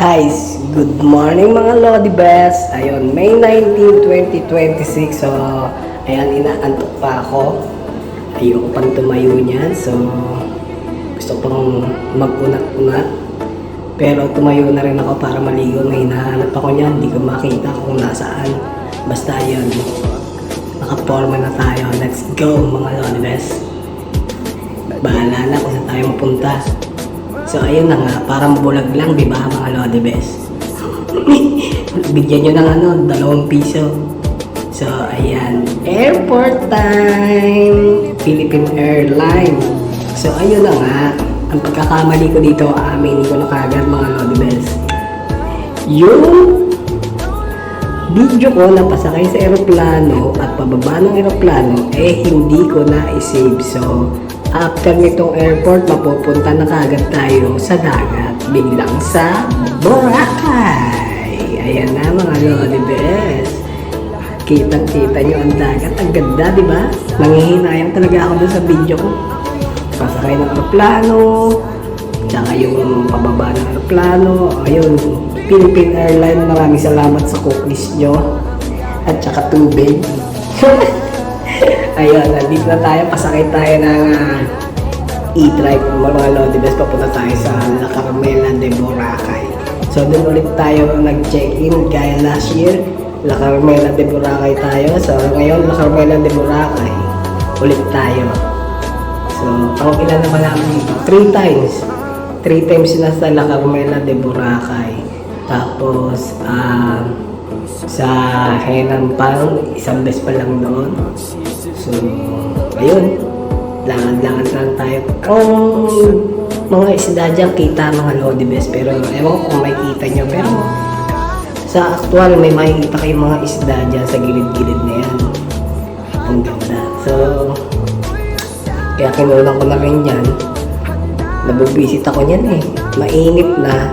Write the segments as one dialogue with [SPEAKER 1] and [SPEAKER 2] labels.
[SPEAKER 1] Guys, good morning mga Lodi Best. Ayun, May 19, 2026. So, ayan, inaantok pa ako. Ayoko pang tumayo niyan. So, gusto pang mag-unat-unat. Pero tumayo na rin ako para maligo. May hinahanap ako niyan. Hindi ko makita kung nasaan. Basta yun. Nakaporma na tayo. Let's go mga Lodi Best. Bahala na kung saan tayo mapunta. So ayun na nga, parang bulag lang, di ba mga Lodi Best? Bigyan nyo ng 2 piso. So ayan, airport time! Philippine Airlines. So ayun na nga, ang pagkakamali ko dito, aminin ko na kagad mga Lodi Best. Yung video ko na pasakay sa aeroplano at pababa ng aeroplano, hindi ko na i-save. So after nitong airport, mapupunta na kagad tayo sa dagat. Biglang sa Boracay. Ayan na mga Lodi Best. Kitang-kita nyo ang dagat. Ang ganda, di ba? Nangihinayang talaga ako dun sa video ko. Pasakay ng aeroplano, tsaka yung pababa ng aeroplano. Ayun, Philippine Airlines, maraming salamat sa cookies nyo. At tsaka tubig. Ayun, nandito na tayo, pasakay tayo ng e-trike mga Lodi Best, papunta tayo sa La Carmela de Boracay. So doon ulit tayo nag-check-in gaya last year, La Carmela de Boracay tayo. So ngayon, La Carmela de Boracay ulit tayo. So pang ilan naman namin dito? 3 times. 3 times na sa La Carmela de Boracay. Tapos sa Henampan, isang beses pa lang doon. So, ayun, langan-langan lang tayo. Ang mga isda dyan, kita mga Lodi Best, pero ewan ko kung makikita nyo, pero sa actual, may makikita kayong mga isda dyan sa gilid-gilid na yan. Ang ganda. So, kaya kinulang ko na rin yan. Nabubisit ako niyan mainit na.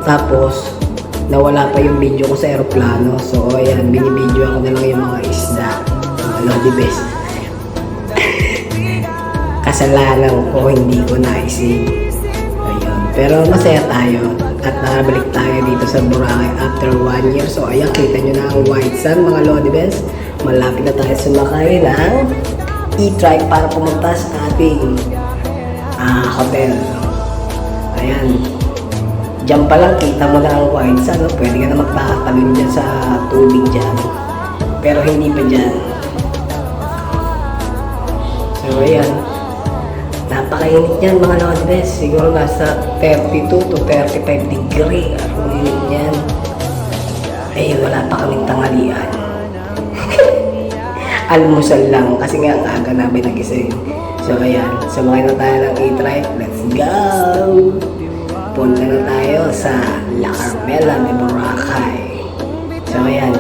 [SPEAKER 1] Tapos, nawala pa yung video ko sa aeroplano. So, ayan, binibidyo ako na lang yung mga isda. Mga Lodi Best. Kasalanan ko, hindi ko na-save. Ayun. Pero masaya tayo at nakabalik tayo dito sa Boracay after 1 year. So ayan, kita nyo na ang white sand mga Lodi Best. Malapit na tayo sumakay ng e-trike para pumunta sa ating hotel. Ayan. Diyan pa lang, kita mo na ang white sand. Pwede ka na magtakatalon dyan sa tubig dyan. Pero hindi pa dyan. So ayan. Napakainit yan mga Lodi Best. Siguro nasa 32 to 35 degree. Ang init yan. Wala pa kaming tanghalian. Almusal lang. Kasi nga ang aga namin nagising. So ayan. Sumakay na tayo ng e-trike. Let's go! Punta na tayo sa La Carmela de Boracay. So ayan.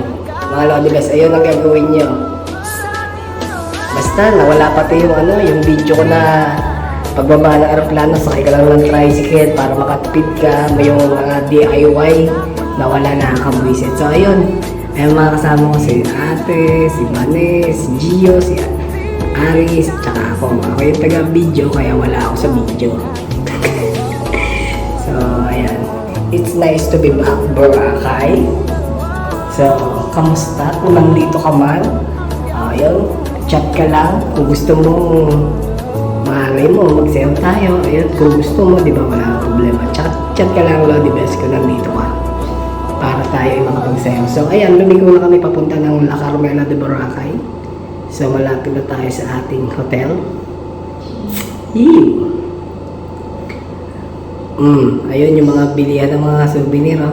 [SPEAKER 1] Mga Lodi Best, ayun ang gagawin nyo. Basta nawala pati yung video ko na pagbaba ng aeroplano, sakay ka lang ng tricycle para makatipid ka. May yung mga DIY na wala nakakabwisit. So ayun, ayun mga kasama ko si Ate, si Vanes, si Gio, si Aris, tsaka ako. Ako yung taga-video kaya wala ako sa video. So ayan, it's nice to be back Boracay. So kamusta kung nandito ka man? Ayun, chat ka lang kung gusto mo. Malay mo, mag-sayo tayo. Ayun, kung gusto mo, di ba, wala kang problema. Chat ka lang, Lodi Best, kung nandito ka. Para tayo ay makapagsayo. So, ayan, lumigo na kami papunta ng La Carmela de Boracay. So, malapit na tayo sa ating hotel. Ayun, yung mga bilihan ng mga souvenir,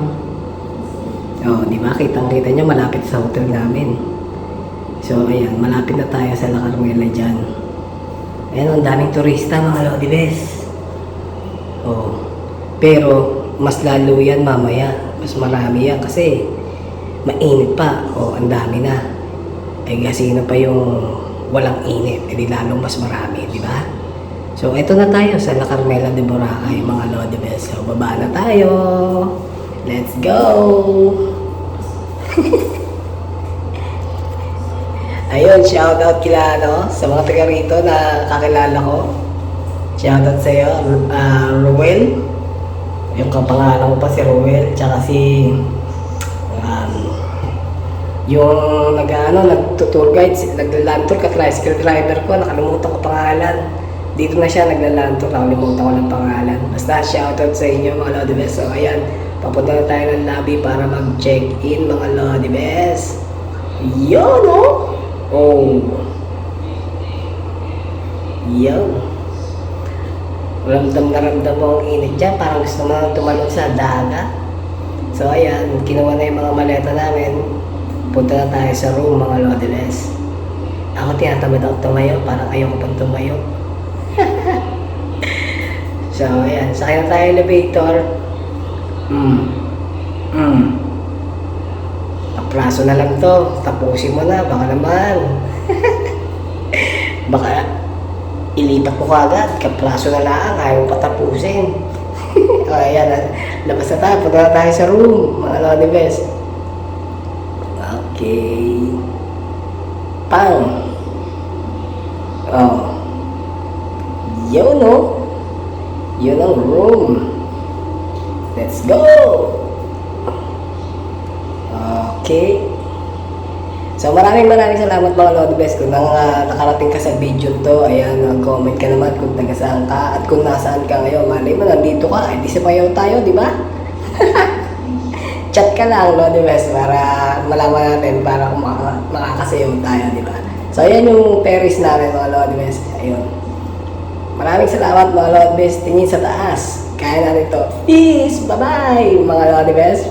[SPEAKER 1] di ba, kitang-kita nyo, malapit sa hotel namin. So, ayan, malapit na tayo sa La Carmela dyan. Ayan, ang daming turista mga Lodi Best. Pero mas lalo yan mamaya. Mas marami yan kasi mainit pa. Ang dami na. Kasi na pa yung walang init. Di lalong mas marami, di ba? So, ito na tayo sa La Carmela de Boracay mga Lodi Best. So, baba na tayo. Let's go! Ayun, shoutout kila sa mga taga rito na kakilala ko. Shoutout sa'yo, Ruel. Yung kapangalan ko pa si Ruel. tsaka si um, yung nagtutour guide, nagla-land tour ka tricycle driver ko, nakalimutan ko pangalan. Dito na siya nagla-land tour, nakalimutan ko ng pangalan. Basta shoutout sa inyo mga Lodi Best. So ayan, papunta na tayo ng lobby para mag-check-in mga Lodi Best. Yun oh! Oh! Yun! Ramdam na ramdam mo ang init dyan, parang gusto mo tumalon sa dagat. So ayan, kinuha na yung mga maleta namin. Punta na tayo sa room mga Lodi Best. Ako tinatamad ako tumayo, parang ayoko pang tumayo. So ayan, sakay na tayo elevator. Apraso na lang to, tapusin mo na, baka naman. Baka ilipat ko kagad, kapraso na lang, ayaw patapusin. O ayan, labas na tayo, punta na tayo sa room mga Lodi Best. Okay. Pang. Oh. Yun no. Yun ang room. Let's go. Okay. So maraming salamat mga Lodi Best kung nakarating ka sa video to. Ayan, comment ka naman kung taga saan ka at kung nasaan ka ngayon. Malay mo, nandito ka. Eh, di sabayaw tayo, di ba? Chat ka lang, Lodi Best, para malaman natin para kung makakasayaw tayo, di ba? So ayan yung terrace namin mga Lodi Best. Ayun. Maraming salamat mga Lodi Best. Tingin sa taas. Kaya natin to. Peace! Bye-bye mga Lodi Best.